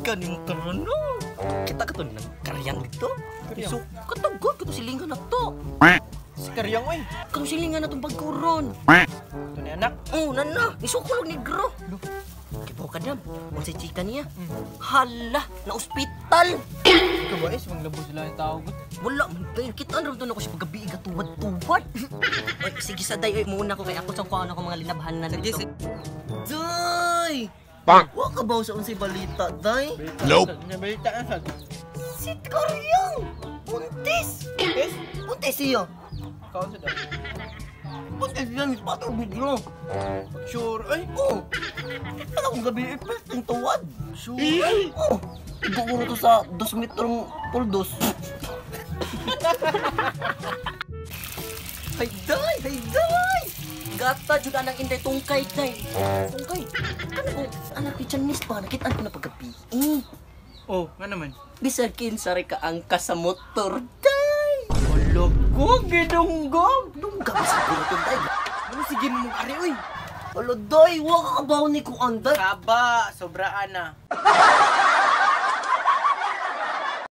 Ganing karon no. Kita ka to ng karyang dito. So, katugod ka to silingan na to. Si Karyang, oy. Kato silingan na tong pagkuron. Ito ni anak. Oh, nana. Isukulog negro. Kibaw ka na. Kung si chika niya. Hala, na ospital. Ikaw ba, is, manglabo sila yung tao. Wala, kita rin doon ako siya paggabi gatuwad-tuwad. Oy, sige sa day, oy, muna ko kay ako sa kuha ko mga linabhan na nito. Day! Bang! Wa ka ba sa unsay balita, day? Nope. Nabalita na sa. Si Karyang! Buntis! Yes? Buntis siya! Kaon sa daw. Buntis siya, ni Pato Bigro! Sure, ay. Oh! Ano kung gabi ipil, ang tuwad? Sure! Oh! Iguguro to sa 2 metrong puldos. Hay day! Hay day! Gata juga nang inday tungkay day. Tungkay. Ano ko anak ni Chinese pa nakita ko na paggabi. Oh, nga naman. Bisag kinsa ka angkas sa motor day. Wala ko, gidunggong. Dungga sa motor day. Ano sige mo mong ari, oy. Wala day, wa ka kabaw ni ko anday. Kaba, sobraan na.